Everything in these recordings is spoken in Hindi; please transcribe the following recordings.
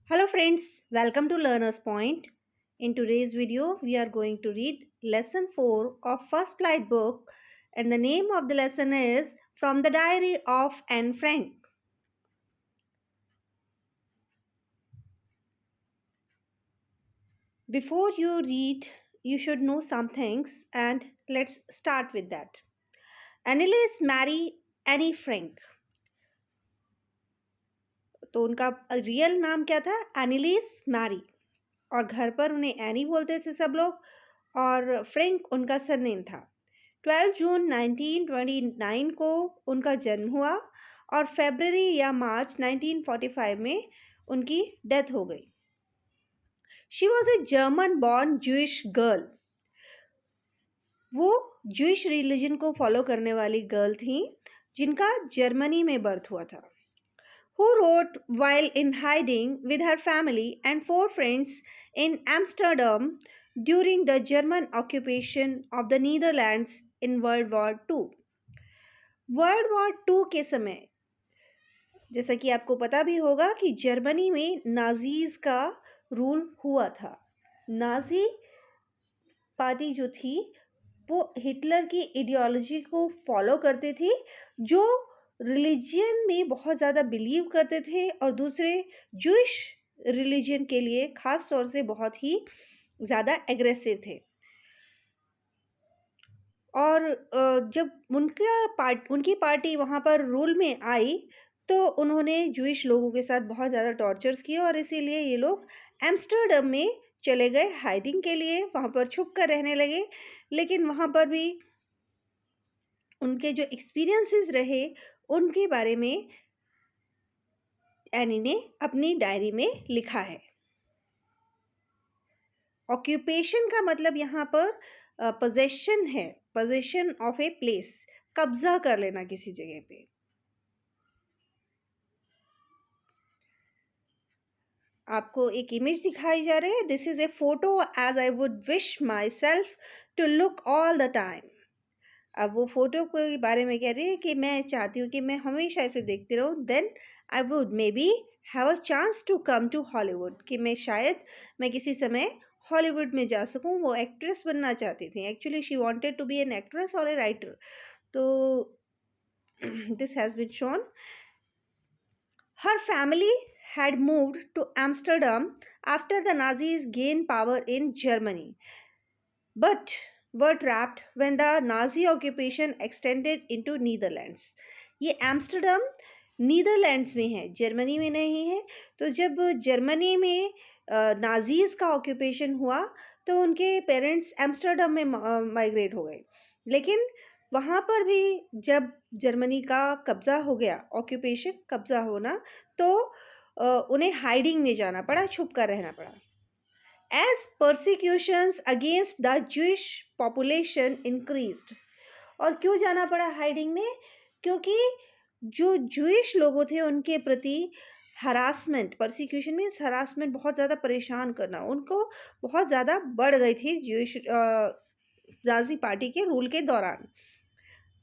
Hello friends, welcome to Learner's Point. In today's video, we are going to read lesson 4 of First Flight book, and the name of the lesson is From the Diary of Anne Frank. Before you read, you should know some things, and let's start with that. Anneliese Mary Annie Frank. तो उनका रियल नाम क्या था? एनिलीस मैरी, और घर पर उन्हें एनी बोलते थे सब लोग, और फ्रैंक उनका सरनेम था। 12 जून 1929 को उनका जन्म हुआ और फरवरी या मार्च 1945 में उनकी डेथ हो गई। She was a German born Jewish girl. वो जूइश रिलीजन को फॉलो करने वाली गर्ल थी जिनका जर्मनी में बर्थ हुआ था। Who wrote while in hiding with her family and 4 friends in Amsterdam during the German occupation of the Netherlands in World War II. World War two के समय, जैसा कि आपको पता भी होगा कि जर्मनी में नाजीज का रूल हुआ था। नाजी पार्टी जो थी वो हिटलर की आइडियोलॉजी को फॉलो करती थी, जो रिलीजियन में बहुत ज़्यादा बिलीव करते थे और दूसरे जूइश रिलीजन के लिए ख़ास तौर से बहुत ही ज़्यादा एग्रेसिव थे। और जब उनकी पार्टी वहाँ पर रूल में आई तो उन्होंने जूइश लोगों के साथ बहुत ज़्यादा टॉर्चर्स किए और इसीलिए ये लोग एम्स्टर्डम में चले गए हाइडिंग के लिए, वहाँ पर छुप कर रहने लगे। लेकिन वहाँ पर भी उनके जो एक्सपीरियंसेस रहे उनके बारे में एनी ने अपनी डायरी में लिखा है। ऑक्यूपेशन का मतलब यहाँ पर पोजेशन है, पोजेशन ऑफ ए प्लेस, कब्जा कर लेना किसी जगह पे। आपको एक इमेज दिखाई जा रही है। This is a photo as I would wish myself to look all the time. अब वो फोटो के बारे में कह रही है कि मैं चाहती हूँ कि मैं हमेशा ऐसे देखती रहूँ। Then I would maybe have a chance to come to Hollywood, कि मैं किसी समय हॉलीवुड में जा सकूँ। वो एक्ट्रेस बनना चाहती थी। Actually she wanted to be an actress और ए राइटर। तो this has been shown. Her family had moved to Amsterdam after the Nazis gained power in Germany, but were trapped when the Nazi occupation extended into Netherlands. ये एम्स्टर्डम नीदरलैंड्स में है, जर्मनी में नहीं है। तो जब जर्मनी में नाजीज का ऑक्यूपेशन हुआ तो उनके पेरेंट्स एम्स्टर्डम में माइग्रेट हो गए। लेकिन वहाँ पर भी जब जर्मनी का कब्ज़ा हो गया, ऑक्यूपेशन कब्ज़ा होना, तो उन्हें हाइडिंग में जाना पड़ा, छुप कर रहना पड़ा। As persecutions against the Jewish population increased. और क्यों जाना पड़ा हाइडिंग में? क्योंकि जो जूइश लोगों थे उनके प्रति हरासमेंट, परसिक्यूशन मीन्स हरासमेंट, बहुत ज़्यादा परेशान करना उनको बहुत ज़्यादा बढ़ गई थी जूइश नाज़ी पार्टी के रूल के दौरान।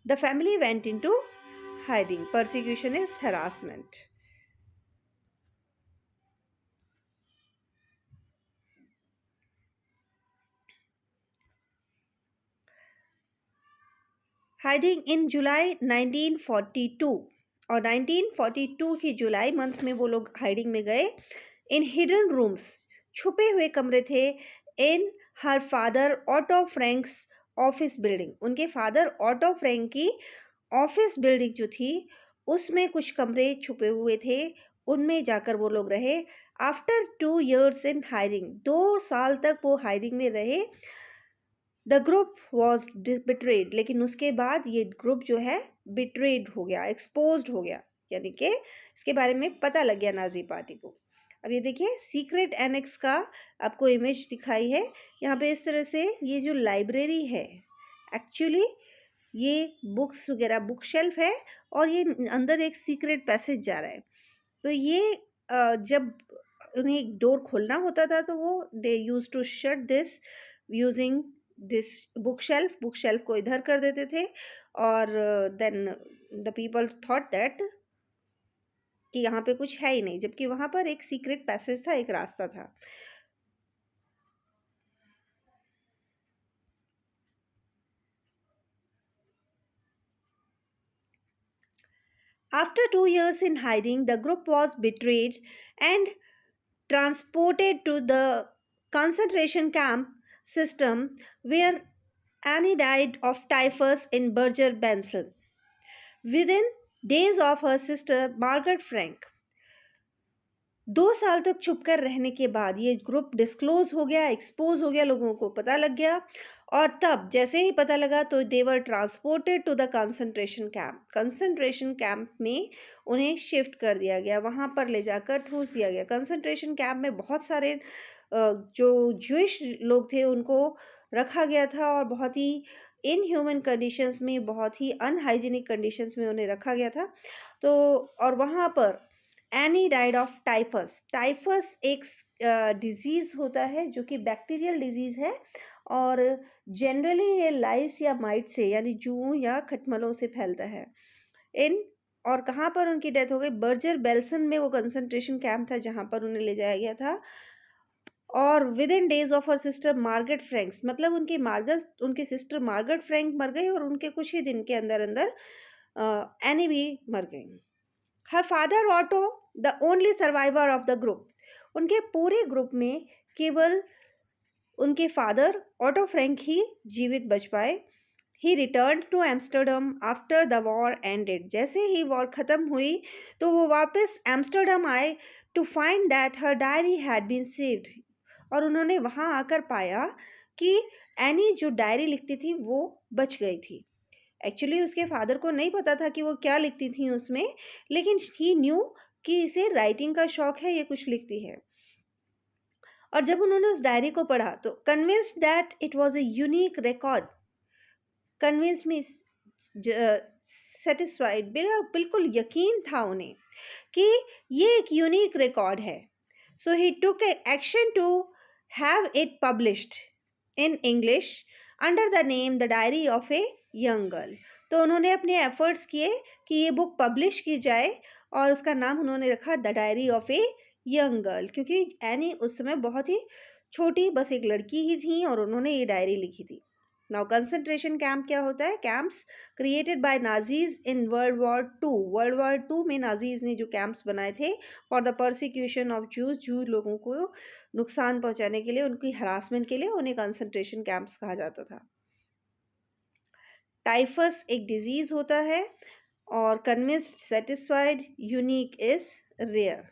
The family went into hiding. Persecution is harassment. Hiding in July 1942, और 1942 की जुलाई मंथ में वो लोग हाइडिंग में गए। इन हिडन रूम्स, छुपे हुए कमरे थे। In her father Otto Frank's office building, उनके फादर ऑटो फ्रैंक की ऑफिस बिल्डिंग जो थी उसमें कुछ कमरे छुपे हुए थे, उनमें जाकर वो लोग रहे। आफ्टर 2 years इन हाइडिंग, 2 साल तक वो हाइडिंग में रहे। द ग्रुप वॉज बिट्रेड, लेकिन उसके बाद ये ग्रुप जो है बिट्रेड हो गया, एक्सपोज्ड हो गया, यानी कि इसके बारे में पता लग गया नाजी पार्टी को। अब ये देखिए सीक्रेट एनेक्स का आपको इमेज दिखाई है यहाँ पे। इस तरह से ये जो लाइब्रेरी है, एक्चुअली ये बुक्स वगैरह बुक शेल्फ है और ये अंदर एक सीक्रेट पैसेज जा रहा है। तो ये जब उन्हें एक डोर खोलना होता था तो वो they used to shut this using this book shelf को इधर कर देते थे। और then the people thought that कि यहाँ पे कुछ है ही नहीं, जबकि वहाँ पर एक सीक्रेट पैसेज था, एक रास्ता था। After 2 years in hiding, the group was betrayed and transported to the concentration camp system where Annie died of typhus in Berger-Belsen within days of her sister Margaret Frank. 2 साल तक छुप कर रहने के बाद ये ग्रुप डिस्क्लोज हो गया, एक्सपोज हो गया, लोगों को पता लग गया। और तब जैसे ही पता लगा तो they were transported to the concentration camp में उन्हें शिफ्ट कर दिया गया, वहाँ पर ले जाकर ठूस दिया गया। कंसंट्रेशन कैंप में बहुत सारे जो ज्यूइश लोग थे उनको रखा गया था और बहुत ही इनह्यूमन कंडीशंस में, बहुत ही अनहाइजीनिक कंडीशंस में उन्हें रखा गया था। तो और वहाँ पर any died of typhus. Typhus एक डिजीज़ होता है जो कि बैक्टीरियल डिजीज़ है और जनरली ये लाइस या माइट से यानी जूं या खटमलों से फैलता है। इन और कहाँ पर उनकी डेथ हो गई? बर्जर बेल्सन में वो कंसंट्रेशन कैंप था जहाँ पर उन्हें ले जाया गया था। और with in days of her sister Margaret Franks, मतलब उनकी सिस्टर मार्गरेट फ्रैंक मर गई और उनके कुछ ही दिन के अंदर अंदर एनी भी मर गई। हर father auto the only survivor of the group. उनके पूरे ग्रुप में केवल उनके फादर ऑटो फ्रैंक ही जीवित बच पाए। He return to Amsterdam after the war ended. जैसे ही वॉर ख़त्म हुई तो वो वापस एम्स्टर्डम आए to find that her diary had been saved. और उन्होंने वहाँ आकर पाया कि एनी जो डायरी लिखती थी वो बच गई थी। एक्चुअली उसके फादर को नहीं पता था कि वो क्या लिखती थी उसमें, लेकिन ही न्यू कि इसे राइटिंग का शौक है, ये कुछ लिखती है। और जब उन्होंने उस डायरी को पढ़ा तो convinced that it was a unique record, convince में सेटिस्फाइड, बिल्कुल यकीन था उन्हें कि ये एक यूनिक रिकॉर्ड है। So she took action to have it published in English under the name the diary of a young girl. तो उन्होंने अपने एफर्ट्स किए कि ये बुक पब्लिश की जाए और उसका नाम उन्होंने रखा the diary of a young girl, क्योंकि एनी उस समय बहुत ही छोटी, बस एक लड़की ही थी और उन्होंने ये डायरी लिखी थी। नाउ कंसंट्रेशन कैंप क्या होता है? Camps created by Nazis in World War Two. World War Two में नाजीज ने जो कैंप्स बनाए थे for the persecution of Jews लोगों को नुकसान पहुंचाने के लिए, उनकी हरासमेंट के लिए, उन्हें कंसंट्रेशन कैंप्स कहा जाता था। टाइफस एक डिजीज होता है और convinced, satisfied, unique is rare.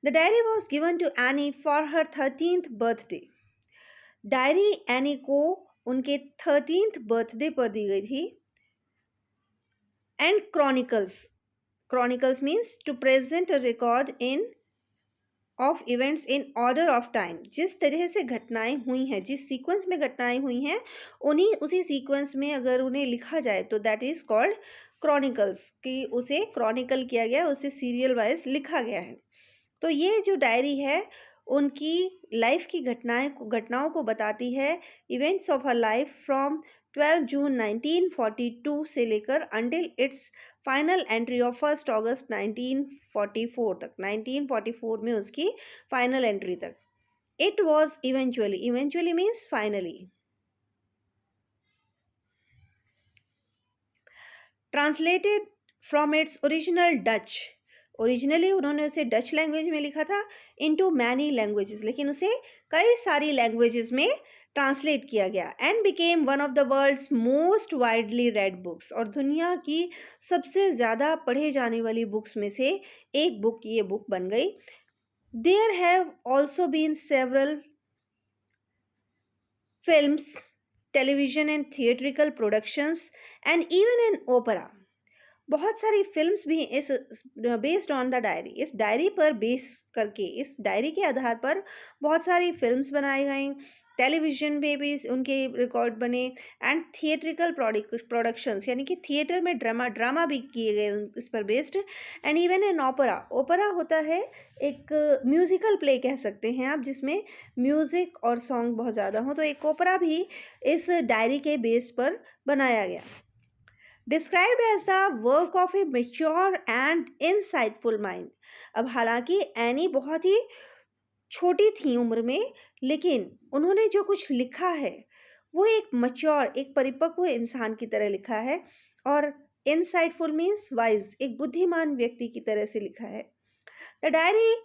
The diary was given to Annie for her 13th birthday. Diary Anne को उनके 13th बर्थडे पर दी गई थी। And chronicles means to present a record in of events in order of time. जिस तरह से घटनाएं हुई हैं, जिस सीक्वेंस में घटनाएं हुई हैं, उसी सीक्वेंस में अगर उन्हें लिखा जाए तो दैट इज कॉल्ड क्रॉनिकल्स, कि उसे क्रॉनिकल किया गया, उसे सीरियल वाइज लिखा गया है। तो ये जो डायरी है उनकी लाइफ की घटनाओं को बताती है। Events of her life from 12 जून 1942 से लेकर until it's final entry of 1 अगस्त 1944 तक, 1944 में उसकी फाइनल एंट्री तक। It was eventually means finally. Translated from its original Dutch. Originally उन्होंने उसे डच लैंग्वेज में लिखा था इनटू मैनी लैंग्वेजेस, लेकिन उसे कई सारी लैंग्वेजेस में ट्रांसलेट किया गया। And became one of the world's most widely read books. और दुनिया की सबसे ज़्यादा पढ़े जाने वाली बुक्स में से एक बुक ये बुक बन गई। There have also been several films, television and theatrical productions and even an opera. बहुत सारी फिल्म्स भी इस बेस्ड ऑन द डायरी, इस डायरी पर बेस करके, इस डायरी के आधार पर बहुत सारी फिल्म्स बनाई गई, टेलीविजन पे भी उनके रिकॉर्ड बने, एंड थिएट्रिकल प्रोडक्शंस यानी कि थिएटर में ड्रामा भी किए गए इस पर based. And even an opera होता है एक म्यूज़िकल प्ले कह सकते हैं आप, जिसमें म्यूज़िक और सॉन्ग बहुत ज़्यादा हो, तो एक ओपेरा भी इस डायरी के बेस पर बनाया गया। described as the work of a mature and insightful mind. अब हालांकि एनी बहुत ही छोटी थी उम्र में, लेकिन उन्होंने जो कुछ लिखा है वो एक मच्योर, एक परिपक्व इंसान की तरह लिखा है, और इनसाइटफुल मीन्स वाइज, एक बुद्धिमान व्यक्ति की तरह से लिखा है. The diary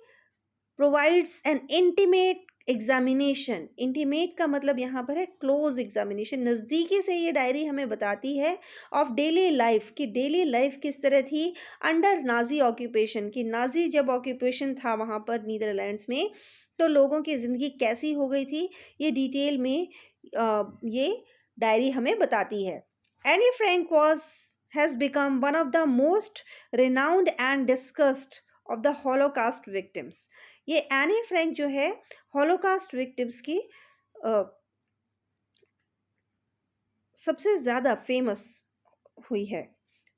provides N intimate examination. Intimate का मतलब यहाँ पर है क्लोज एग्जामिनेशन, नज़दीकी से ये डायरी हमें बताती है ऑफ डेली लाइफ, कि डेली लाइफ किस तरह थी अंडर नाजी ऑक्यूपेशन, कि नाजी जब ऑक्यूपेशन था वहाँ पर नीदरलैंड्स में, तो लोगों की ज़िंदगी कैसी हो गई थी, ये डिटेल में ये डायरी हमें बताती है. Anne Frank was has become one of the most renowned and discussed of the holocaust victims. ये एनी फ्रैंक जो है हॉलोकास्ट विक्टिम्स की सबसे ज़्यादा फेमस हुई है.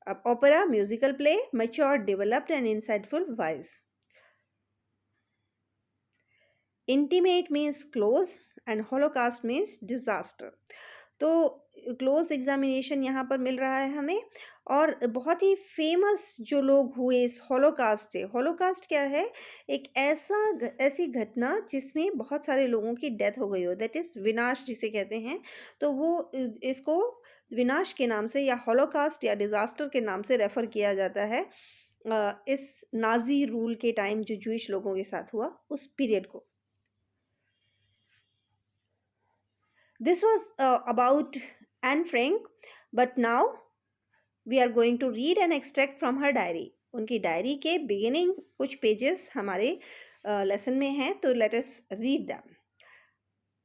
अब opera, musical play, mature, developed and insightful wise. Intimate means close and holocaust means disaster. तो क्लोज एग्जामिनेशन यहाँ पर मिल रहा है हमें, और बहुत ही फेमस जो लोग हुए इस हॉलोकास्ट से. हॉलोकास्ट क्या है? एक ऐसी घटना जिसमें बहुत सारे लोगों की डेथ हो गई हो, दैट इज विनाश जिसे कहते हैं. तो वो इसको विनाश के नाम से या हॉलोकास्ट या डिजास्टर के नाम से रेफर किया जाता है इस नाजी रूल के टाइम जो जूइश लोगों के साथ हुआ उस पीरियड को. This was about Anne Frank, but now we are going to read an extract from her diary. उनकी डायरी के बिगिनिंग कुछ पेजेस हमारे लेसन में हैं, तो let us read them.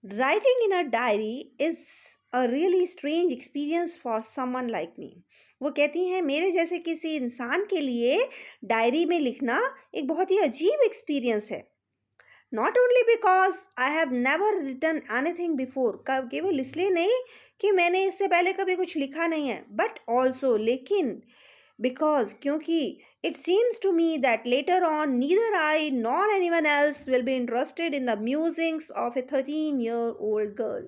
Writing in a diary is a really strange experience for someone like me. वो कहती हैं मेरे जैसे किसी इंसान के लिए डायरी में लिखना एक बहुत ही अजीब एक्सपीरियंस है. Not only because I have never written anything before, केवल इसलिए नहीं कि मैंने इससे पहले कभी कुछ लिखा नहीं है, बट ऑल्सो, लेकिन, बिकॉज, क्योंकि it seems to me that later on neither I nor anyone else will be interested in the musings of a 13-year-old girl.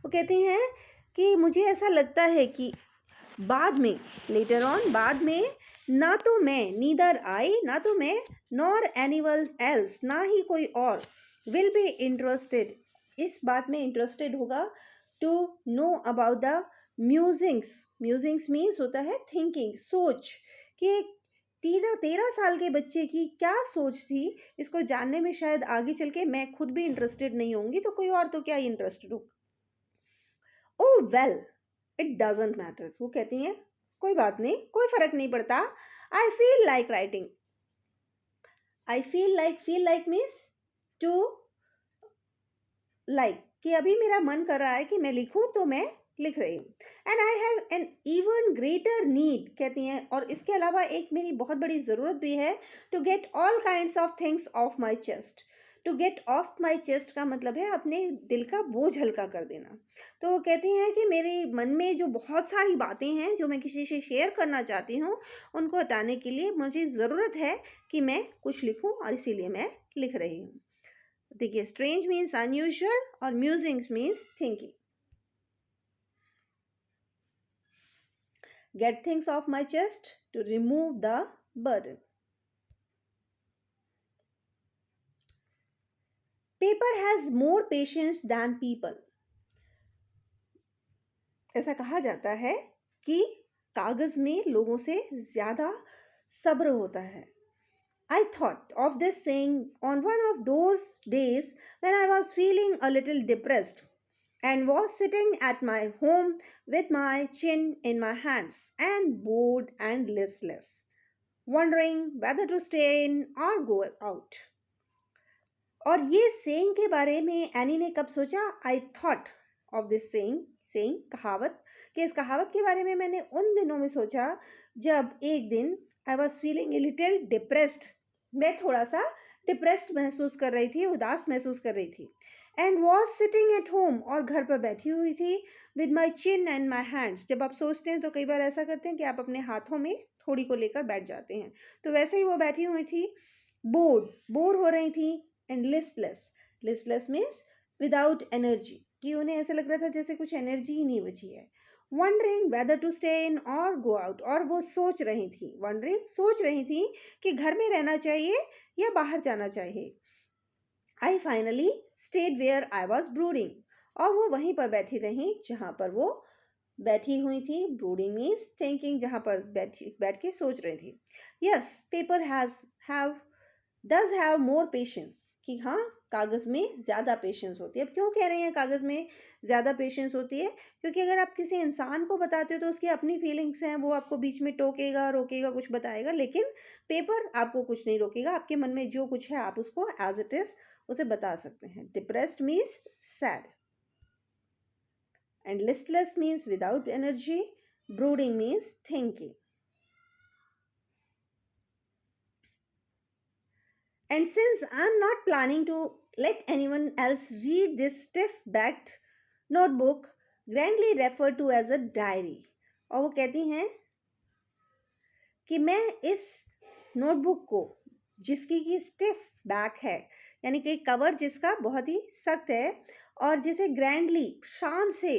वो कहती हैं कि मुझे ऐसा लगता है कि बाद में, लेटर ऑन, बाद में, ना तो मैं, नीदर आई, ना तो मैं, नॉर एनीवन एल्स, ना ही कोई और, विल बी इंटरेस्टेड, इस बात में इंटरेस्टेड होगा, to know about the musings. Musings means होता है थिंकिंग, सोच, कि 13 साल के बच्चे की क्या सोच थी, इसको जानने में शायद आगे चल के मैं खुद भी इंटरेस्टेड नहीं होंगी, तो कोई और तो क्या इंटरेस्टेड होगा. ओ वेल, इट डजेंट मैटर. वो कहती हैं कोई बात नहीं, कोई फर्क नहीं पड़ता. I feel like writing. I feel like means to like, कि अभी मेरा मन कर रहा है कि मैं लिखूं, तो मैं लिख रही हूँ. And I have an even greater need, कहती हैं, और इसके अलावा एक मेरी बहुत बड़ी ज़रूरत भी है, to get all kinds of things off my chest. To get off my chest का मतलब है अपने दिल का बोझ हल्का कर देना. तो वो कहती हैं कि मेरे मन में जो बहुत सारी बातें हैं जो मैं किसी से शेयर करना चाहती हूँ, उनको हटाने के लिए मुझे ज़रूरत है कि मैं कुछ लिखूँ, और इसीलिए मैं लिख रही हूँ. देखिए, स्ट्रेंज मीन्स अनयूजुअल और musings means thinking. Get things off my chest to remove the burden. Paper has more patience than people. ऐसा कहा जाता है कि कागज में लोगों से ज्यादा सब्र होता है. I thought of this saying on one of those days when I was feeling a little depressed and was sitting at my home with my chin in my hands and bored and listless, wondering whether to stay in or go out. और ये सेइंग के बारे में एनी ने कब सोचा? I thought of this saying, saying कहावत, कि इस कहावत के बारे में मैंने उन दिनों में सोचा जब एक दिन I was feeling a little depressed, मैं थोड़ा सा डिप्रेस्ड महसूस कर रही थी, उदास महसूस कर रही थी. And was sitting at home, और घर पर बैठी हुई थी, with my chin and my hands. जब आप सोचते हैं तो कई बार ऐसा करते हैं कि आप अपने हाथों में थोड़ी को लेकर बैठ जाते हैं, तो वैसे ही वो बैठी हुई थी. बोर हो रही थी. And listless, listless means without energy, कि उन्हें ऐसा लग रहा था जैसे कुछ एनर्जी ही नहीं बची है. wondering whether to stay in or go out. और वो सोच रही थी, wondering सोच रही थी कि घर में रहना चाहिए या बाहर जाना चाहिए. I finally stayed where I was brooding. और वो वहीं पर बैठी रही जहाँ पर वो बैठी हुई थी. ब्रूडिंग मीन्स थिंकिंग, जहाँ पर बैठ के सोच रही थी. Yes, paper have does have more patience. कि हाँ, कागज़ में ज़्यादा पेशेंस होती है. अब क्यों कह रहे हैं कागज़ में ज़्यादा पेशेंस होती है? क्योंकि अगर आप किसी इंसान को बताते हो तो उसकी अपनी फीलिंग्स हैं, वो आपको बीच में टोकेगा, रोकेगा, कुछ बताएगा. लेकिन पेपर आपको कुछ नहीं रोकेगा. आपके मन में जो कुछ है आप उसको एज इट इज़ उसे बता सकते हैं. Depressed means sad, and listless means without energy. Brooding means thinking. And since I'm not planning to let anyone else read this stiff-backed notebook, grandly referred to as a diary, और वो कहती हैं कि मैं इस नोटबुक को, जिसकी की स्टिफ बैक है, यानी कि कवर जिसका बहुत ही सख्त है, और जिसे ग्रैंडली, शान से,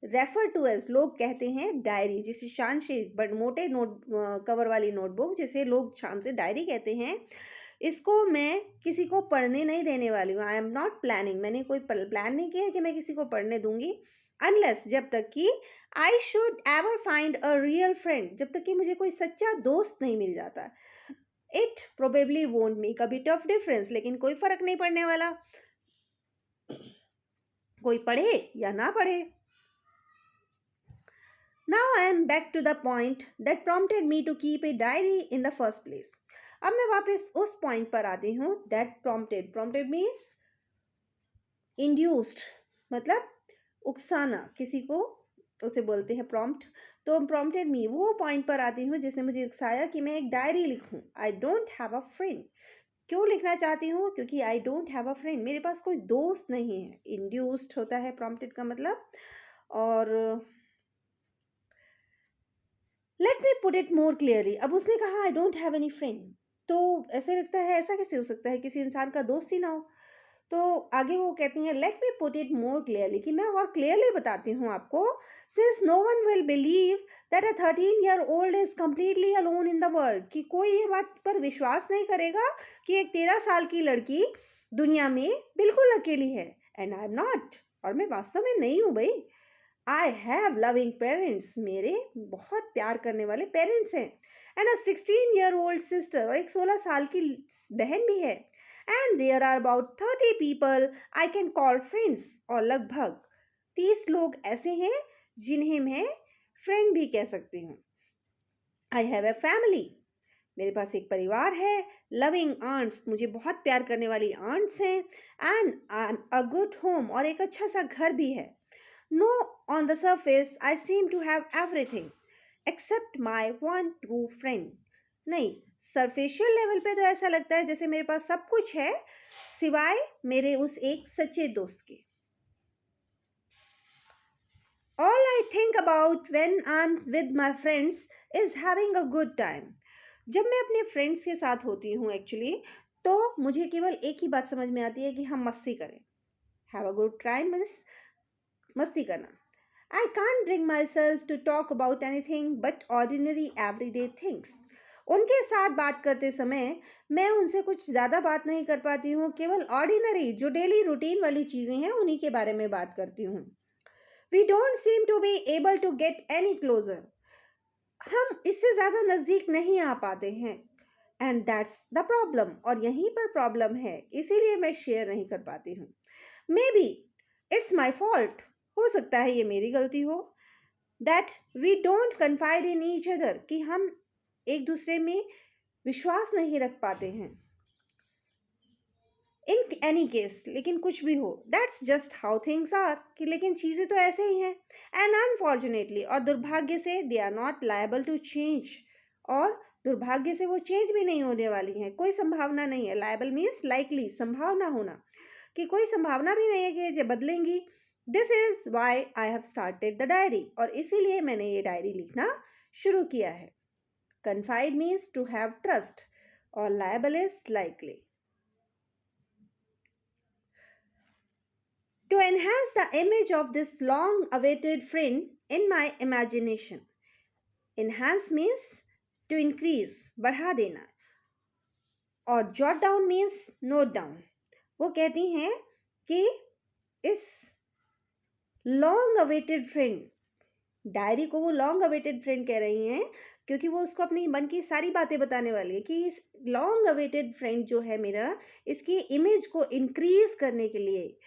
रेफर टू एज, लोग कहते हैं डायरी, जिसे शान से, बट मोटे नोट कवर वाली नोटबुक जिसे लोग शान से डायरी कहते हैं, इसको मैं किसी को पढ़ने नहीं देने वाली हूँ. आई एम नॉट प्लानिंग, मैंने कोई प्लान नहीं किया है कि मैं किसी को पढ़ने दूंगी. अनलेस, जब तक कि I should ever find a real friend, जब तक कि मुझे कोई सच्चा दोस्त नहीं मिल जाता. It probably won't make a bit of difference, लेकिन कोई फर्क नहीं पड़ने वाला, कोई पढ़े या ना पढ़े. Now I am back to the point that prompted me to keep a diary in the first place. अब मैं वापस उस पॉइंट पर आती हूँ. that prompted means induced, मतलब उकसाना किसी को, उसे बोलते हैं प्रॉम्प्ट. तो प्रॉम्प्टेड मी, वो पॉइंट पर आती हूँ जिसने मुझे उकसाया कि मैं एक डायरी लिखूँ. I don't have a friend. क्यों लिखना चाहती हूँ? क्योंकि I don't have a friend, मेरे पास कोई दोस्त नहीं है. इंड्यूस्ड होता है प्रॉम्प्टेड का मतलब. और late me put it more clearly. अब उसने कहा I don't have any friend, तो ऐसे लगता है ऐसा कैसे हो सकता है, किसी इंसान का दोस्त ही ना हो. तो आगे वो कहती हैं let me put it more clearly, कि मैं और क्लियरली बताती हूँ आपको. Since no one will believe that a 13-year-old is completely alone in the world, कि कोई ये बात पर विश्वास नहीं करेगा कि एक 13 साल की लड़की दुनिया में बिल्कुल अकेली है. एंड आई एम नॉट, और मैं वास्तव में नहीं हूँ भाई. आई हैव लविंग पेरेंट्स, मेरे बहुत प्यार करने वाले पेरेंट्स हैं. एंड अ 16-year-old सिस्टर, और एक 16 साल की बहन भी है. And there are about 30 people I can call friends, और लगभग 30 लोग ऐसे हैं जिन्हें मैं फ्रेंड भी कह सकती हूँ. आई हैव ए फैमिली, मेरे पास एक परिवार है. लविंग आंट्स, मुझे बहुत प्यार करने वाली आंट्स हैं. एंड अ गुड होम, और एक अच्छा सा घर भी है. No, on the surface, I seem to have everything except my one true friend. नहीं, सरफेशियल लेवल पे तो ऐसा लगता है जैसे मेरे पास सब कुछ है सिवाय मेरे उस एक सच्चे दोस्त के. All I think about when I'm with my friends is having a good time. जब मैं अपने फ्रेंड्स के साथ होती हूँ एक्चुअली, तो मुझे केवल एक ही बात समझ में आती है कि हम मस्ती करें. Have a good time means मस्ती करना. I can't bring myself to talk about anything but ordinary everyday things. उनके साथ बात करते समय मैं उनसे कुछ ज़्यादा बात नहीं कर पाती हूँ. केवल ऑर्डिनरी, जो डेली रूटीन वाली चीज़ें हैं, उन्हीं के बारे में बात करती हूँ. We don't seem to be able to get any closer. हम इससे ज़्यादा नज़दीक नहीं आ पाते हैं. एंड दैट्स द प्रॉब्लम, और यहीं पर प्रॉब्लम है, इसीलिए मैं शेयर नहीं कर पाती हूँ. Maybe it's my fault, हो सकता है ये मेरी गलती हो. That we don't confide in each other, कि हम एक दूसरे में विश्वास नहीं रख पाते हैं. इन एनी केस, लेकिन कुछ भी हो, that's just how things are, कि लेकिन चीज़ें तो ऐसे ही हैं. एंड अनफॉर्चुनेटली, और दुर्भाग्य से, they are not liable to change, और दुर्भाग्य से वो चेंज भी नहीं होने वाली हैं. कोई संभावना नहीं है. लायबल मीन्स लाइकली, संभावना होना, कि कोई संभावना भी नहीं है कि ये बदलेंगी. This is why I have started the diary, और इसीलिए मैंने ये डायरी लिखना शुरू किया है. Confide means to have trust, और liable is likely. To enhance the image of this long awaited friend in my imagination. Enhance means to increase, बढ़ा देना, और jot down means note down. वो कहती हैं कि इस लॉन्ग अवेटेड फ्रेंड, डायरी को वो लॉन्ग अवेटेड फ्रेंड कह रही हैं क्योंकि वो उसको अपनी मन की सारी बातें बताने वाली है कि इस लॉन्ग अवेटेड फ्रेंड जो है मेरा, इसकी इमेज को इंक्रीज करने के लिए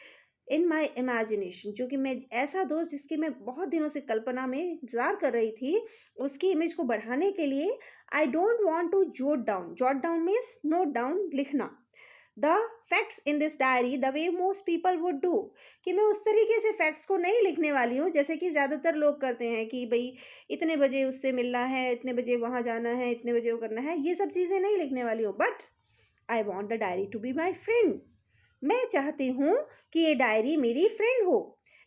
इन माई इमेजिनेशन, जो कि मैं ऐसा दोस्त जिसकी मैं बहुत दिनों से कल्पना में इंतजार कर रही थी, उसकी इमेज को बढ़ाने के लिए I don't want to jot down. Jot down means note down, लिखना। The facts in this diary the way most people would do, कि मैं उस तरीके से फैक्ट्स को नहीं लिखने वाली हूँ जैसे कि ज़्यादातर लोग करते हैं कि भाई इतने बजे उससे मिलना है, इतने बजे वहाँ जाना है, इतने बजे वो करना है। ये सब चीज़ें नहीं लिखने वाली हूँ, but I want the diary to be my friend. मैं चाहती हूँ कि ये डायरी मेरी फ्रेंड हो,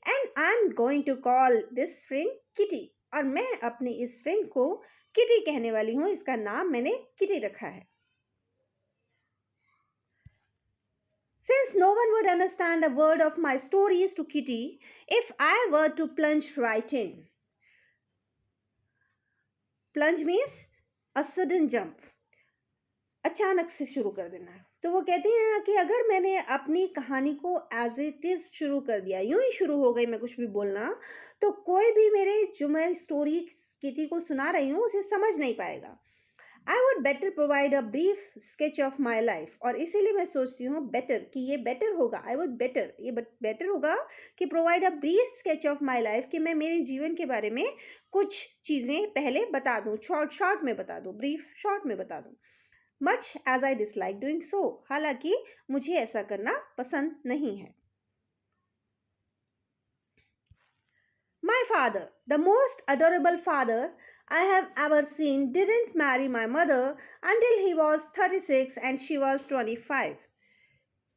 and I am going to call this friend Kitty, और मैं अपनी इस फ्रेंड को किटी कहने वाली हूँ। इसका नाम मैंने किटी रखा है। Since no one would understand a word of my stories to Kitty if I were to plunge right in. Plunge means a sudden jump. अचानक से शुरू कर देना है। तो वो कहती हैं कि अगर मैंने अपनी कहानी को एज इट इज़ शुरू कर दिया, यूं ही शुरू हो गई मैं कुछ भी बोलना, तो कोई भी मेरे जो मैं स्टोरी किटी को सुना रही हूँ उसे समझ नहीं पाएगा। I would better provide a brief sketch of my life, और इसीलिए मैं सोचती हूँ बेटर, कि ये बेटर होगा, आई वुड बेटर, ये बेटर होगा कि provide a brief sketch of my life, कि मैं मेरे जीवन के बारे में कुछ चीज़ें पहले बता दूँ, शॉर्ट में बता दूँ, ब्रीफ शॉर्ट में बता दूँ। Much as I dislike doing so, हालांकि मुझे ऐसा करना पसंद नहीं है। My father, the most adorable father I have ever seen, didn't marry my mother until he was 36 and she was 25.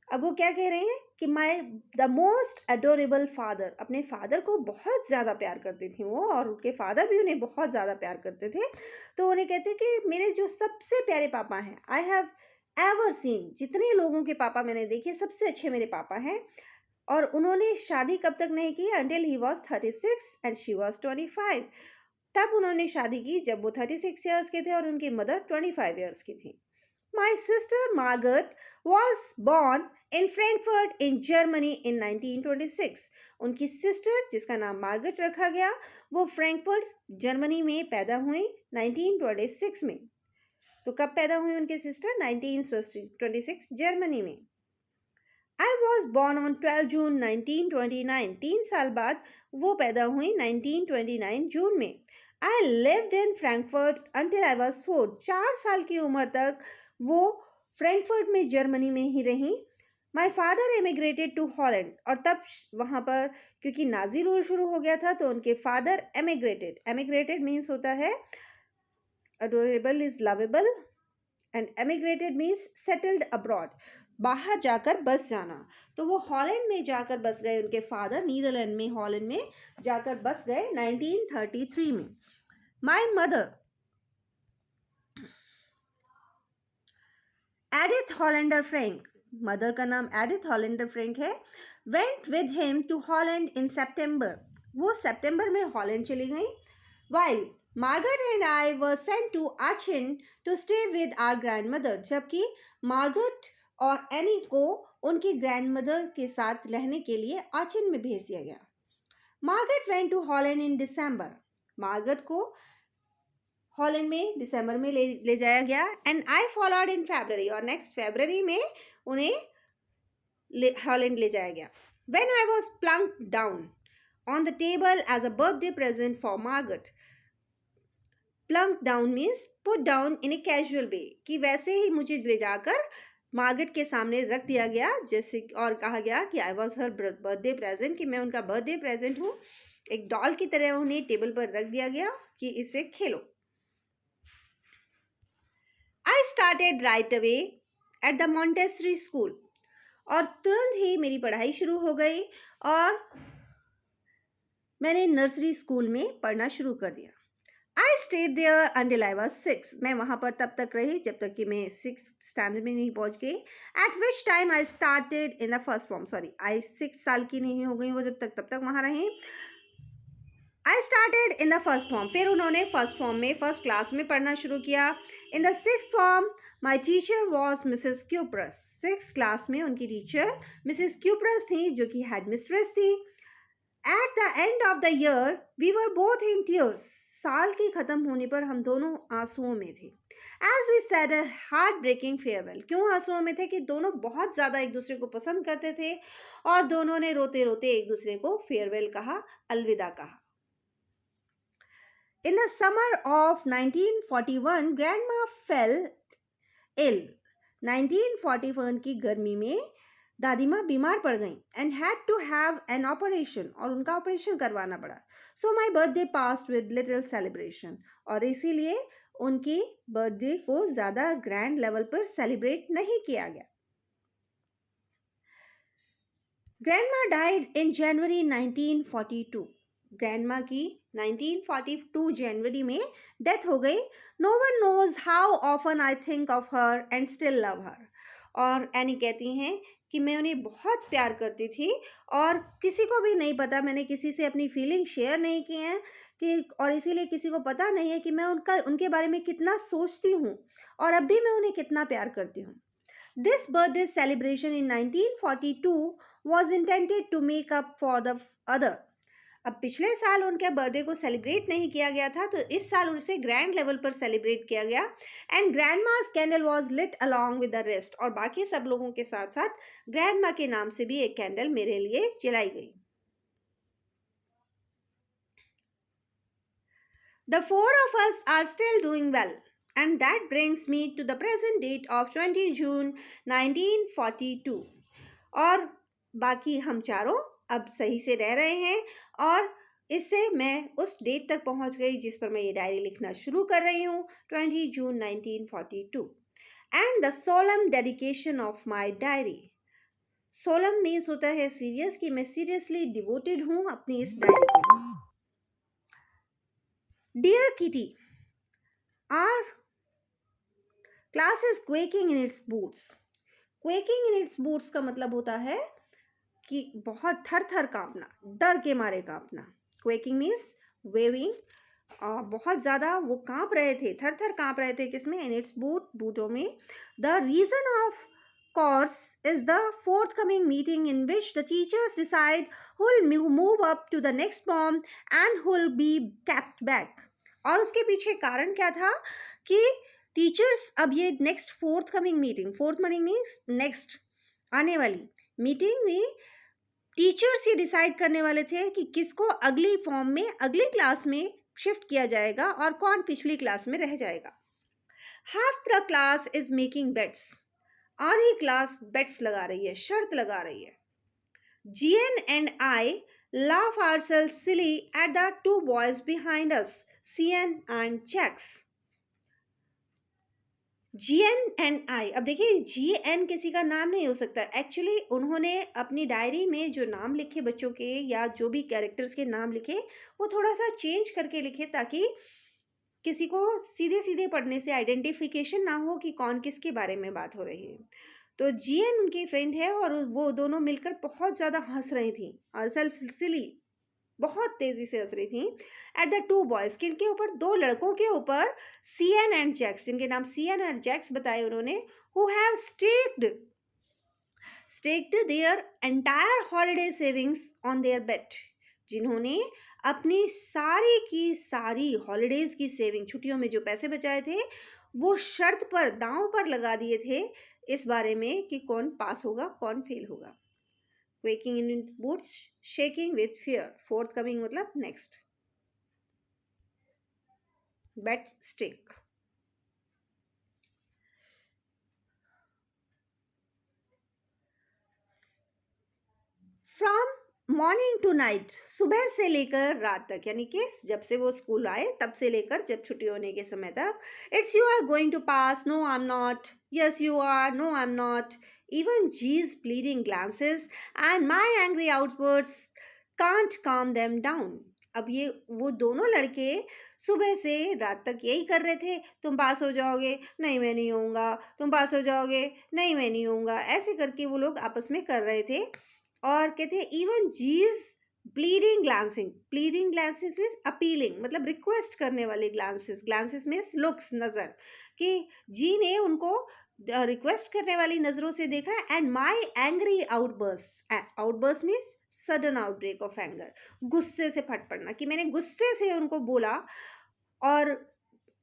अब वो क्या कह रहे हैं कि my the most adorable father, अपने फादर को बहुत ज़्यादा प्यार करती थी वो, और उनके फादर भी उन्हें बहुत ज़्यादा प्यार करते थे। तो उन्हें कहते कि मेरे जो सबसे प्यारे पापा हैं, आई हैव एवर सीन, जितने लोगों के पापा मैंने देखे सबसे अच्छे मेरे पापा हैं। और उन्होंने शादी कब तक नहीं की? Until he was 36 and she was 25। तब उन्होंने शादी की जब वो 36 ईयर्स के थे और उनकी मदर 25 ईयर्स की थी। My sister Margaret was born in Frankfurt in Germany in 1926। उनकी सिस्टर जिसका नाम मार्गरेट रखा गया, वो फ्रैंकफर्ट जर्मनी में पैदा हुई 1926 में। तो कब पैदा हुई उनके सिस्टर? 1926 जर्मनी में। आई वॉज बॉर्न ऑन 12 जून 1929। 3 साल बाद वो पैदा हुई 1929 जून में। I lived in Frankfurt until I was 4। 4 साल की उम्र तक वो फ्रैंकफर्ट में जर्मनी में ही रही। माई फादर एमिग्रेटेड टू हॉलैंड, और तब वहाँ पर क्योंकि नाजी रूल शुरू हो गया था तो उनके फादर एमिग्रेटेड, एमिग्रेटेड मीन्स होता है adorable is lovable, and emigrated means settled abroad, बाहर जाकर बस जाना। तो वो हॉलैंड में जाकर बस गए, उनके फादर नीदरलैंड में हॉलैंड में जाकर बस गए 1933 में। My mother Edith Hollander Frank, mother का नाम एडिथ हॉलैंडर फ्रैंक है, went with him to Holland in September. वो सितंबर में हॉलैंड चली गई। While Margaret and I were sent to Aachen to stay with our grandmother, जबकि मार्गरेट और एनी को उनकी ग्रैंडमदर के साथ रहने के लिए आचिन में भेज दिया गया। Margaret went to Holland in December, Margaret को हॉलैंड में दिसंबर में ले जाया गया। एंड आई फॉलोड इन फरवरी, और नेक्स्ट फरवरी में उन्हें हॉलैंड ले जाया गया। When I was plonked down on the table as a birthday present for Margaret. Plonk down means put down in a casual way, कि वैसे ही मुझे ले जाकर मार्गरेट के सामने रख दिया गया, जैसे और कहा गया कि I was her birthday present, कि मैं उनका बर्थडे प्रेजेंट हूँ। एक डॉल की तरह उन्हें टेबल पर रख दिया गया कि इससे खेलो। I started right away at the Montessori school, और तुरंत ही मेरी पढ़ाई शुरू हो गई और मैंने नर्सरी स्कूल में पढ़ना शुरू कर दिया। I stayed there until I was 6। मैं वहाँ पर तब तक रही जब तक कि मैं 6 स्टैंडर्ड में नहीं पहुँच गई। Eight which time I started in the first form, sorry I 6 साल की नहीं हो गई वो जब तक, तब तक वहाँ रही। I started in the first form, फिर उन्होंने फर्स्ट फॉर्म में फर्स्ट क्लास में पढ़ना शुरू किया. In the six form my teacher was Mrs Kuperus. Six class में उनकी टीचर मिसेस क्यूप्रस थी, जो कि हेड मिस्ट्रेस थी. At the end of the year we were both in tears. साल के खत्म होने पर हम दोनों आंसुओं में थे. As we said a heartbreaking farewell. क्यों आंसुओं में थे? कि दोनों बहुत ज़्यादा एक दूसरे को पसंद करते थे और दोनों ने रोते रोते एक दूसरे को फेयरवेल कहा, अलविदा कहा. In the summer of 1941, grandma fell ill. 1941 की गर्मी में दादी माँ बीमार पड़ गईं and had to have an operation, और उनका ऑपरेशन करवाना पड़ा. So my birthday passed with little celebration. और इसीलिए उनकी बर्थडे को ज़्यादा ग्रैंड लेवल पर सेलिब्रेट नहीं किया गया. Grandma died in January 1942. Grandma की 1942 जनवरी में डेथ हो गई. No one knows how often I think of her and still love her. और एनी कहती हैं कि मैं उन्हें बहुत प्यार करती थी और किसी को भी नहीं पता, मैंने किसी से अपनी फीलिंग शेयर नहीं की हैं कि, और इसीलिए किसी को पता नहीं है कि मैं उनके बारे में कितना सोचती हूँ और अब भी मैं उन्हें कितना प्यार करती हूँ. This birthday celebration in 1942 was intended to make up for the other. अब पिछले साल उनके बर्थडे को सेलिब्रेट नहीं किया गया था, तो इस साल उसे ग्रैंड लेवल पर सेलिब्रेट किया गया. And grandma's candle was lit along with the rest. और बाकी सब लोगों के साथ साथ ग्रैंड माँ के नाम से भी एक कैंडल मेरे लिए जलाई गई. The four of us are still doing well. And that brings me to the present date of 20 June 1942. और बाकी हम चारों अब सही से रह रहे हैं और इससे मैं उस डेट तक पहुंच गई जिस पर मैं ये डायरी लिखना शुरू कर रही हूँ, 20 June 1942. And the solemn dedication of my diary. Solemn means होता है सीरियस, कि मैं सीरियसली डिवोटेड हूँ अपनी इस डायरी के लिए. Dear Kitty, our class is quaking in its boots. Quaking in its boots का मतलब होता है कि बहुत थर थर कांपना, डर के मारे कांपना. क्वेकिंग मीन्स वेविंग. बहुत ज़्यादा वो कांप रहे थे, थर थर कांप रहे थे. किसमें? इन इट्स बूटों में. The reason of course is the forthcoming meeting in which the teachers decide who will move up to the next form and who will be kept back. और उसके पीछे कारण क्या था कि टीचर्स अब ये next forthcoming meeting, forth means next आने वाली मीटिंग में टीचर्स ये डिसाइड करने वाले थे कि किसको अगली फॉर्म में, अगली क्लास में शिफ्ट किया जाएगा और कौन पिछली क्लास में रह जाएगा. Half the class is making bets. आधी क्लास बेट्स लगा रही है, शर्त लगा रही है. G and I laugh ourselves silly at the two boys behind us, CN and Jax. GN and I. अब देखिए, GN किसी का नाम नहीं हो सकता. एक्चुअली उन्होंने अपनी डायरी में जो नाम लिखे बच्चों के या जो भी कैरेक्टर्स के नाम लिखे, वो थोड़ा सा चेंज करके लिखे ताकि किसी को सीधे सीधे पढ़ने से आइडेंटिफिकेशन ना हो कि कौन किसके बारे में बात हो रही है. तो जीएन उनकी फ्रेंड है और वो दोनों मिलकर बहुत ज़्यादा हंस रही थी और सेल्फ सिली, बहुत तेज़ी से हंस रही थी. एट द टू बॉयज़, किनके ऊपर? दो लड़कों के ऊपर. सीएन एंड जैक्स, जिनके नाम सीएन और जैक्स बताए उन्होंने. Who have staked their entire holiday savings on their bet. जिन्होंने अपनी सारी की सारी हॉलीडेज की सेविंग, छुट्टियों में जो पैसे बचाए थे, वो शर्त पर, दांव पर लगा दिए थे इस बारे में कि कौन पास होगा, कौन फेल होगा. Quaking in boots, shaking with fear. Forth coming मतलब नेक्स्ट. Bet stick. From morning to night, सुबह से लेकर रात तक, यानी कि जब से वो स्कूल आए तब से लेकर जब छुट्टी होने के समय तक. It's you are going to pass, no I am not, yes you are, no I am not. Even G's pleading glances and my angry outbursts can't calm them down. अब ये वो दोनों लड़के सुबह से रात तक यही कर रहे थे. तुम पास हो जाओगे, नहीं मैं नहीं होऊंगा, तुम पास हो जाओगे, नहीं मैं नहीं होऊंगा, ऐसे करके वो लोग आपस में कर रहे थे. और कहते हैं even these pleading glances means appealing, मतलब रिक्वेस्ट करने वाले ग्लांसेस, ग्लांसेस मीन्स लुक्स, नजर, कि जी ने उनको रिक्वेस्ट करने वाली नजरों से देखा। And my angry outburst, outburst means sudden outbreak of anger, गुस्से से फट पड़ना, कि मैंने गुस्से से उनको बोला और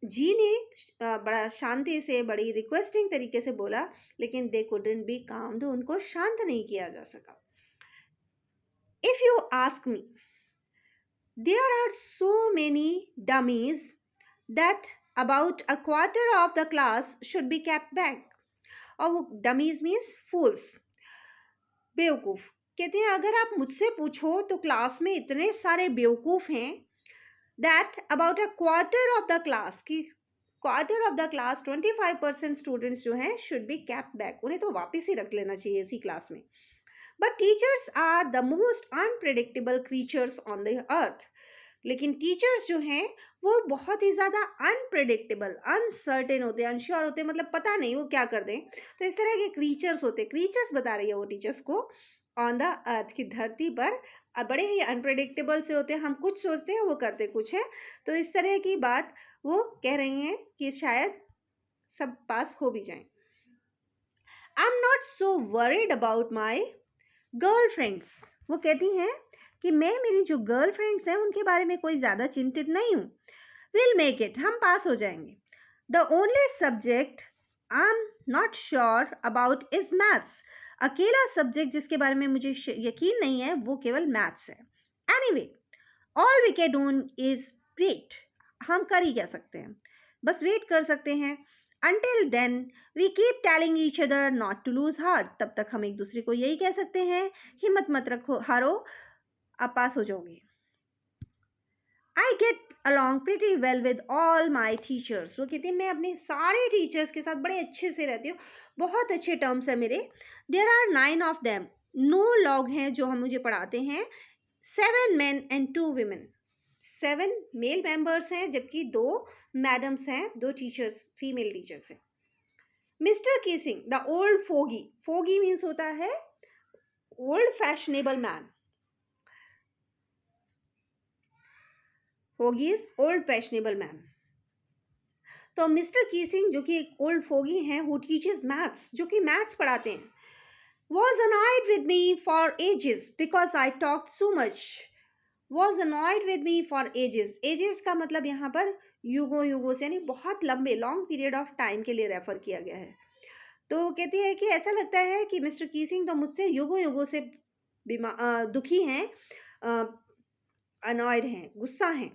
जी ने बड़ा शांति से, बड़ी रिक्वेस्टिंग तरीके से बोला, लेकिन दे कुडंट बी काम्ड, उनको शांत नहीं किया जा सका। If you ask me, there are so many dummies that about a quarter of the class should be kept back. और वो dummies means fools, बेवकूफ। कहते हैं अगर आप मुझसे पूछो तो क्लास में इतने सारे बेवकूफ हैं, that about a quarter of the class, की quarter of the class 25% students जो हैं should be kept back, उन्हें तो वापस ही रख लेना चाहिए उसी क्लास में। But teachers are the most unpredictable creatures on the earth. लेकिन टीचर्स जो हैं वो बहुत ही ज़्यादा अनप्रेडिक्टेबल, अनसर्टेन होते हैं, अनश्योर होते हैं, मतलब पता नहीं वो क्या कर दें। तो इस तरह के क्रीचर्स होते हैं, क्रीचर्स बता रही है वो टीचर्स को, ऑन द अर्थ, की धरती पर बड़े ही अनप्रेडिक्टेबल से होते हैं, हम कुछ सोचते हैं वो करते कुछ है। तो इस तरह की बात वो कह रही हैं कि शायद सब पास हो भी जाएं। आई am not so worried about my girlfriends, वो कहती हैं कि मैं मेरी जो गर्लफ्रेंड्स हैं उनके बारे में कोई ज़्यादा चिंतित नहीं हूँ। विल मेक इट, हम पास हो जाएंगे। The only subject I am not sure about is maths, अकेला सब्जेक्ट जिसके बारे में मुझे यकीन नहीं है वो केवल मैथ्स है। Anyway all we can do is wait, हम कर ही क्या सकते हैं, बस वेट कर सकते हैं। Until then, we keep telling each other not to lose heart. तब तक हम एक दूसरे को यही कह सकते हैं, हिम्मत मत रखो, हारो, आप पास हो जाओगे। I get along pretty well with all my teachers. वो कहती है मैं अपने सारे टीचर्स के साथ बड़े अच्छे से रहती हूँ, बहुत अच्छे टर्म्स है मेरे। There are 9 of them. 9 लोग हैं जो हम मुझे पढ़ाते हैं, 7 men and 2 women. 7 male members हैं जबकि 2 मैडम्स हैं, 2 टीचर्स, फीमेल टीचर्स हैं। Mister Keesing the old fogey, fogey means होता है old fashionable man, fogey is old fashionable man. तो मिस्टर कीसिंग जो कि एक ओल्ड फोगी हैं, हु टीचेस मैथ्स, जो कि मैथ्स पढ़ाते हैं, was annoyed with me for ages because I talked so much. Was annoyed with me for ages. ages का मतलब यहाँ पर युगों युगों से, यानी बहुत लंबे, लॉन्ग पीरियड ऑफ टाइम के लिए रेफर किया गया है। तो कहती है कि ऐसा लगता है कि मिस्टर कीसिंग तो मुझसे युगों युगों से दुखी हैं, अनॉयड हैं, गुस्सा हैं,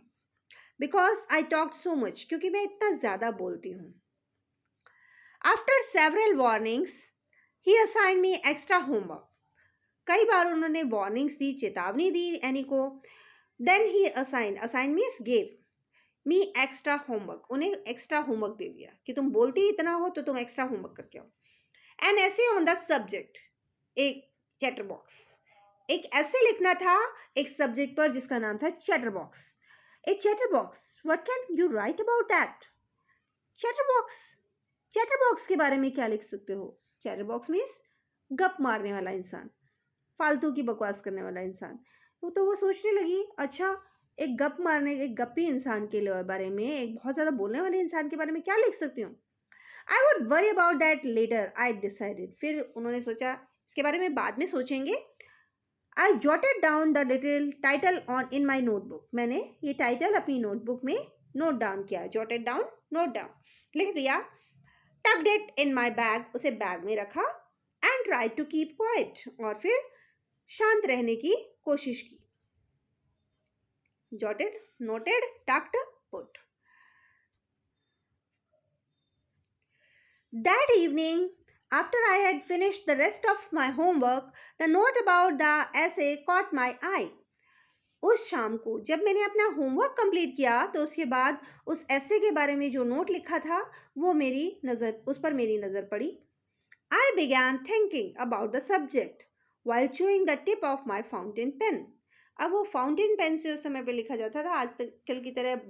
because I talked so much, क्योंकि मैं इतना ज़्यादा बोलती हूँ। After several warnings he assign me extra homework, कई बार उन्होंने वार्निंग्स दी, चेतावनी दी एनी को। Then he assign means gave me extra homework, उन्हें एक्स्ट्रा होमवर्क दे दिया कि तुम बोलती इतना हो तो तुम एक्स्ट्रा होमवर्क करके आओ। एन ऐसे ऑन द सब्जेक्ट, एक चैटर बॉक्स, एक ऐसे लिखना था एक सब्जेक्ट पर जिसका नाम था chatter box. A chatter box, what can you right about that? Chatter box, chatter box के बारे में क्या लिख सकते हो? चैटर बॉक्स मीन्स गप मारने वाला इंसान, फालतू की बकवास करने वाला इंसान। वो सोचने लगी, अच्छा एक गप मारने, एक गप्पी इंसान के बारे में, एक बहुत ज़्यादा बोलने वाले इंसान के बारे में क्या लिख सकती हूँ? I would worry about that later, I decided, फिर उन्होंने सोचा इसके बारे में बाद में सोचेंगे। I jotted down the little title on in my notebook, मैंने ये टाइटल अपनी नोटबुक में नोट डाउन किया, जॉटेड डाउन, नोट डाउन, लिख दिया। Tucked it in my bag, उसे बैग में रखा। And try to keep quiet, और फिर शांत रहने की कोशिश की। Jotted, noted, talked, put. That evening, after I had finished the rest of my homework, the note about the essay caught my eye. उस शाम को जब मैंने अपना होमवर्क कंप्लीट किया तो उसके बाद उस ऐसे के बारे में जो नोट लिखा था वो उस पर मेरी नज़र पड़ी। I began thinking about the subject while chewing the tip of my fountain pen. अब वो फाउंटेन पेन से उस समय पे लिखा जाता था, आज तक कल की तरह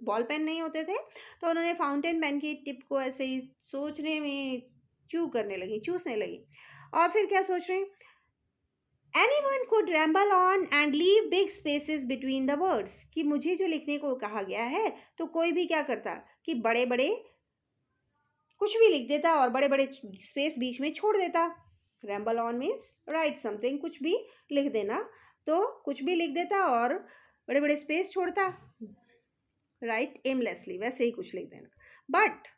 बॉल पेन नहीं होते थे, तो उन्होंने फाउंटेन पेन की टिप को ऐसे ही सोचने में चूसने लगी। और फिर क्या सोच रहे हैं? Anyone could ramble on and leave big spaces between the words. कि मुझे जो लिखने को कहा गया है तो कोई भी क्या करता कि बड़े बड़े कुछ भी लिख देता और बड़े बड़े स्पेस बीच में छोड़ देता. Ramble on means write something, कुछ भी लिख देना. तो कुछ भी लिख देता और बड़े बड़े स्पेस छोड़ता. Write aimlessly, वैसे ही कुछ लिख देना. But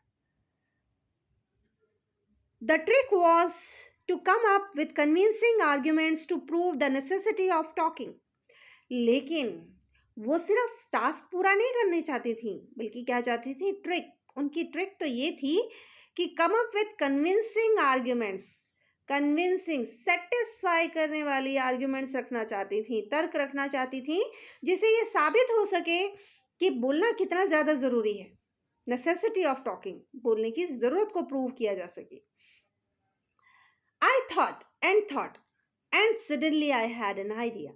the trick was to come up with convincing arguments to prove the necessity of talking. लेकिन वो सिर्फ टास्क पूरा नहीं करने चाहती थी, बल्कि क्या चाहती थी? ट्रिक. उनकी ट्रिक तो ये थी कि come up with convincing arguments. Convincing, satisfy करने वाली आर्ग्यूमेंट्स रखना चाहती थी, तर्क रखना चाहती थी, जिससे ये साबित हो सके कि बोलना कितना ज़्यादा ज़रूरी है. नेसेसिटी ऑफ टॉकिंग, बोलने की ज़रूरत को प्रूव किया जा सके. I thought and suddenly I had an idea.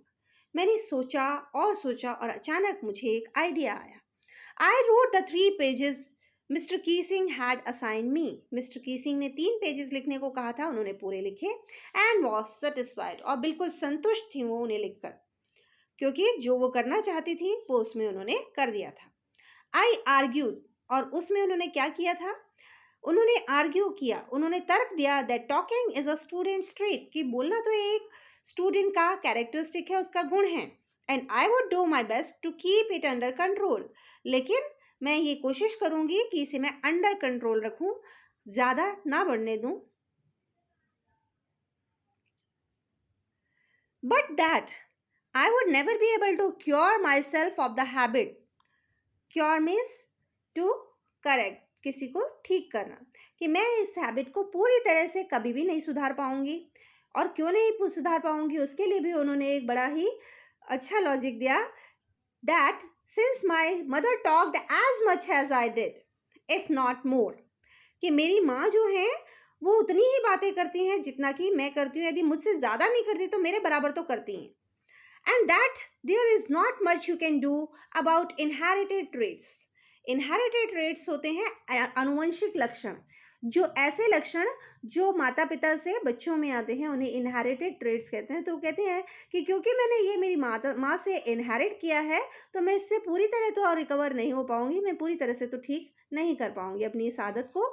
मैंने सोचा और अचानक मुझे एक आइडिया आया. I wrote the 3 pages Mr. Keesing had assigned me. Mr. Keesing ने 3 पेजेस लिखने को कहा था, उन्होंने पूरे लिखे. And was satisfied, और बिल्कुल संतुष्ट थी वो उन्हें लिखकर, क्योंकि जो वो करना चाहती थी वो उसमें उन्होंने कर दिया था. I argued, और उसमें उन्होंने क्या किया था? उन्होंने आर्ग्यू किया, उन्होंने तर्क दिया that talking is a students trait, कि बोलना तो एक स्टूडेंट का कैरेक्टरिस्टिक है, उसका गुण है. And I would do my best to keep it under control, लेकिन मैं ये कोशिश करूंगी कि इसे मैं अंडर कंट्रोल रखूं, ज़्यादा ना बढ़ने दूं. But that I would never be able to cure myself of the habit. Cure means to correct, किसी को ठीक करना, कि मैं इस हैबिट को पूरी तरह से कभी भी नहीं सुधार पाऊंगी. और क्यों नहीं सुधार पाऊंगी, उसके लिए भी उन्होंने एक बड़ा ही अच्छा लॉजिक दिया. That since my mother talked as much as I did if not more, कि मेरी माँ जो है वो उतनी ही बातें करती हैं जितना कि मैं करती हूँ. यदि मुझसे ज़्यादा नहीं करती तो मेरे बराबर तो करती हैं. And that there is not much you can do about inherited traits. Inherited traits होते हैं आनुवंशिक लक्षण, जो ऐसे लक्षण जो माता पिता से बच्चों में आते हैं उन्हें इनहेरिटेड ट्रेट्स कहते हैं. तो कहते हैं कि क्योंकि मैंने ये मेरी माँ से इनहेरिट किया है तो मैं इससे पूरी तरह तो रिकवर नहीं हो पाऊंगी, मैं पूरी तरह से तो ठीक नहीं कर पाऊंगी अपनी इस आदत को.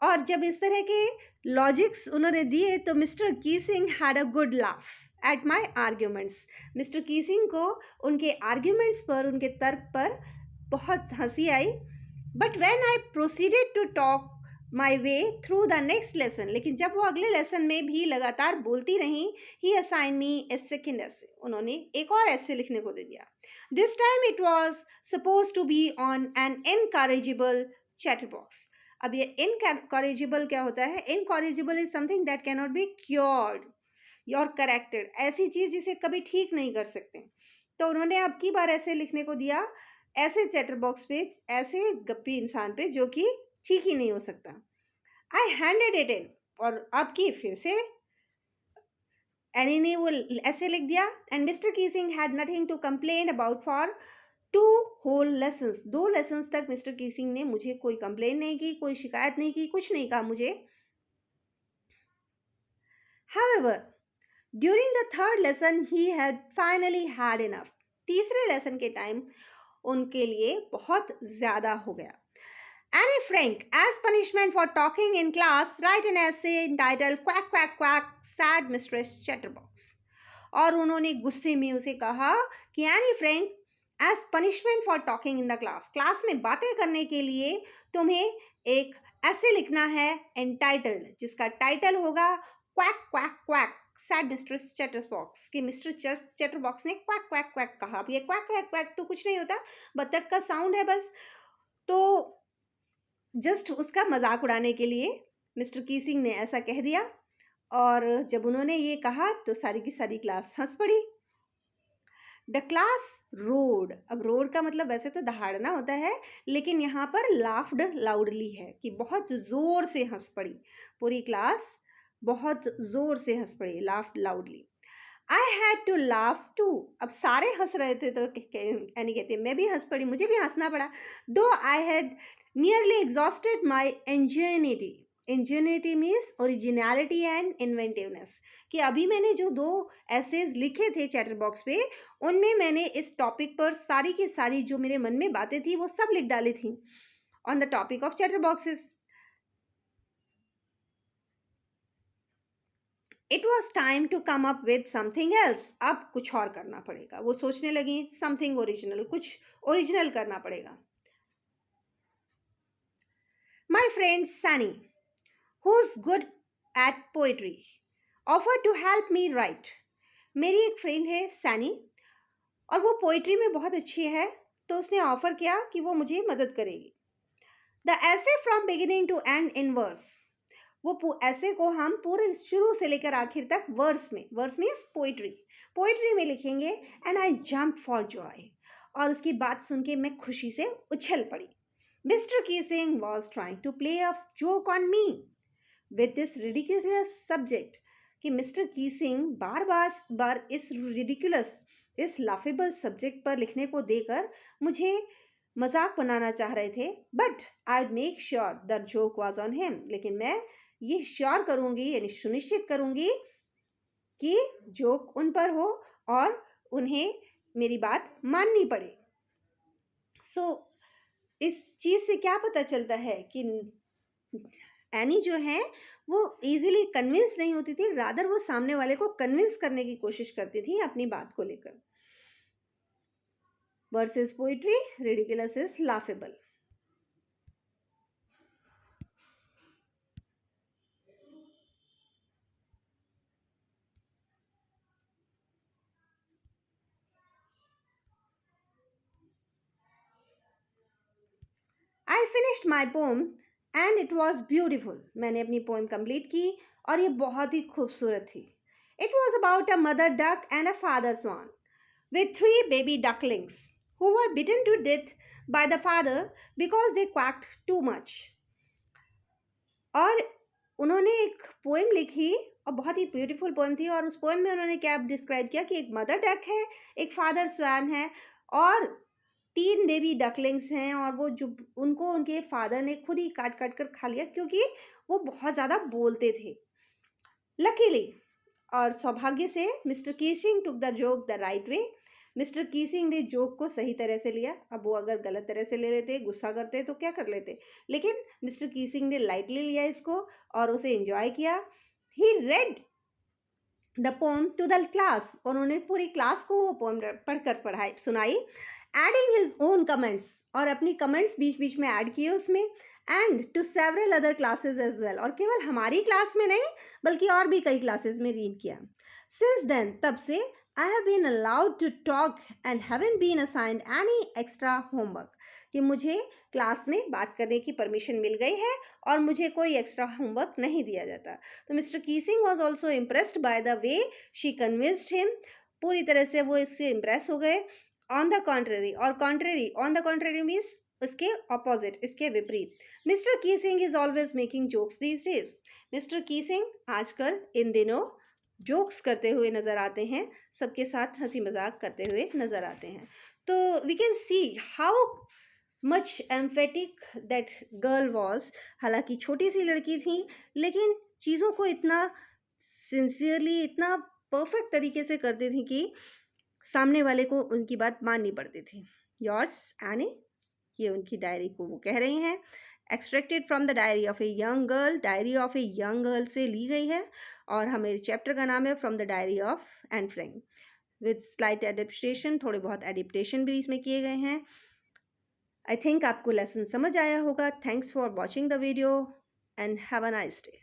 और जब इस तरह के लॉजिक्स उन्होंने दिए तो mister Keesing had a good laugh at my arguments. Mister Keesing को उनके आर्ग्यूमेंट्स पर, उनके तर्क पर बहुत हंसी आई. But when I proceeded to talk my way through the next lesson, लेकिन जब वो अगले लेसन में भी लगातार बोलती रही, ही असाइन मी ए सेकेंड ऐसे, उन्होंने एक और ऐसे लिखने को दे दिया. This time it was suppose to be on an incorrigible chatter box. अब ये इनकरेजिबल क्या होता है? Incorrigible is something that can not be cured और करेक्टेड, ऐसी चीज़ जिसे कभी ठीक नहीं कर सकते. तो उन्होंने अब की बार ऐसे लिखने को दिया, ऐसे चैटर बॉक्स पे, ऐसे गप्पी इंसान पे जो कि ठीक ही नहीं हो सकता. आई हैंडेड इट इन, और अब की फिर से एनी ने वो ऐसे लिख दिया. And mister Keesing had nothing to complain about for 2 whole lessons. 2 lessons तक मिस्टर कीसिंग ने मुझे कोई कंप्लेन नहीं की, कोई शिकायत नहीं की, कुछ नहीं कहा मुझे. However, during the 3rd lesson he had finally had enough. तीसरे लेसन के टाइम उनके लिए बहुत ज़्यादा हो गया. Annie Frank, as punishment for talking in class, write an essay entitled Quack Quack Quack, Sad Mistress Chatterbox. और उन्होंने गुस्से में उसे कहा कि Anne Frank, as punishment for talking in the class, class में बातें करने के लिए तुम्हें एक ऐसे लिखना है एंटाइटल्ड, जिसका टाइटल होगा quack quack quack sad mistress chatterbox, कि मिस्टर चैटरबॉक्स ने क्वैक क्वैक क्वैक कहा. अब ये क्वैक क्वैक क्वैक तो कुछ नहीं होता, बतख का साउंड है बस. तो जस्ट उसका मजाक उड़ाने के लिए मिस्टर कीसिंग ने ऐसा कह दिया. और जब उन्होंने ये कहा तो सारी की सारी क्लास हंस पड़ी. The class road. अब रोड का मतलब वैसे तो दहाड़ना होता है, लेकिन यहाँ पर लाफ्ड लाउडली है, कि बहुत ज़ोर से हंस पड़ी. पूरी क्लास बहुत ज़ोर से हंस पड़ी, laughed loudly. I had to laugh too. अब सारे हंस रहे थे तो एनी कहती है मैं भी हंस पड़ी, मुझे भी हंसना पड़ा. Though I had nearly exhausted my ingenuity ingenuity means originality and inventiveness, कि अभी मैंने जो 2 एसेज लिखे थे चैटर बॉक्स पे, उनमें मैंने इस टॉपिक पर सारी की सारी जो मेरे मन में बातें थी वो सब लिख डाली थी on the topic of chatterboxes. It was time to come up with something else. अब कुछ और करना पड़ेगा. वो सोचने लगी समथिंग ओरिजिनल, कुछ ओरिजिनल करना पड़ेगा. My friend Saini, who's good at poetry, offered to help me write. मेरी एक फ्रेंड है सैनी और वो पोइट्री में बहुत अच्छी है, तो उसने ऑफर किया कि वो मुझे मदद करेगी. The essay from beginning to end in verse. वो ऐसे को हम पूरे शुरू से लेकर आखिर तक वर्स मीन्स पोइट्री में लिखेंगे. And I jump for Joy. और उसकी बात सुन के मैं खुशी से उछल पड़ी. Mister Keesing was trying to play a joke on me with this ridiculous subject, कि मिस्टर कीसिंग बार इस रिडिकुलस, इस लाफेबल सब्जेक्ट पर लिखने को देकर मुझे मजाक बनाना चाह रहे थे. But I make sure the joke was on him. लेकिन मैं ये श्योर करूंगी, यानी सुनिश्चित करूंगी कि जोक उन पर हो और उन्हें मेरी बात माननी पड़े. सो इस चीज से क्या पता चलता है कि एनी जो है वो इजीली कन्विंस नहीं होती थी, रादर वो सामने वाले को कन्विंस करने की कोशिश करती थी अपनी बात को लेकर. Verses poetry, ridiculous is laughable. I finished my poem and it was beautiful. मैंने अपनी पोएम कंप्लीट की और ये बहुत ही खूबसूरत थी. It was about a mother duck and a father swan with 3 baby ducklings who were beaten to death by the father because they quacked too much. और उन्होंने एक पोएम लिखी और बहुत ही ब्यूटीफुल पोएम थी. और उस पोएम में उन्होंने क्या डिस्क्राइब किया कि एक मदर डक है, एक फादर स्वान है और 3 बेबी डकलिंग्स हैं, और वो जो उनको उनके फादर ने खुद ही काट काट कर खा लिया क्योंकि वो बहुत ज़्यादा बोलते थे. लकीली और सौभाग्य से mister Keesing took the joke the right way. Mister Keesing ने जोक को सही तरह से लिया. अब वो अगर गलत तरह से ले लेते, गुस्सा करते तो क्या कर लेते, लेकिन मिस्टर कीसिंग ने लाइटली लिया इसको और उसे एंजॉय किया. He read the poem to the class. और उन्होंने पूरी क्लास को वो पोम पढ़कर सुनाई. एडिंग हिज ओन कमेंट्स, और अपनी कमेंट्स बीच बीच में ऐड किए उसमें. And to several other classes as well. और केवल हमारी क्लास में नहीं बल्कि और भी कई क्लासेस में रीड किया. सिंस देन, तब से I have been allowed to talk and haven't been assigned any extra homework. कि मुझे क्लास में बात करने की परमिशन मिल गई है और मुझे कोई एक्स्ट्रा होमवर्क नहीं दिया जाता. तो mister Keesing was also impressed by the way she convinced him. पूरी तरह से वो इससे इम्प्रेस हो गए. ऑन द कॉन्ट्रेरी, और contrary, on the contrary means उसके ऑपोजिट, इसके विपरीत. Mister Keesing is always making jokes these days. Mister Keesing आजकल इन दिनों जोक्स करते हुए नज़र आते हैं, सबके साथ हंसी मजाक करते हुए नज़र आते हैं. तो we can see how much emphatic that girl was. हालांकि छोटी सी लड़की थी लेकिन चीज़ों को इतना सिंसियरली, इतना परफेक्ट तरीके से करती थी कि सामने वाले को उनकी बात माननी पड़ती थी. योर्स एनी, ये उनकी डायरी को वो कह रही हैं. Extracted from the diary of a young girl. Diary of a young girl से ली गई है और हमें चैप्टर का नाम है from the diary of Anne Frank. With slight adaptation, थोड़े बहुत एडिप्टेशन भी इसमें किए गए हैं. आई थिंक आपको लेसन समझ आया होगा. Thanks for watching the video and have a nice day.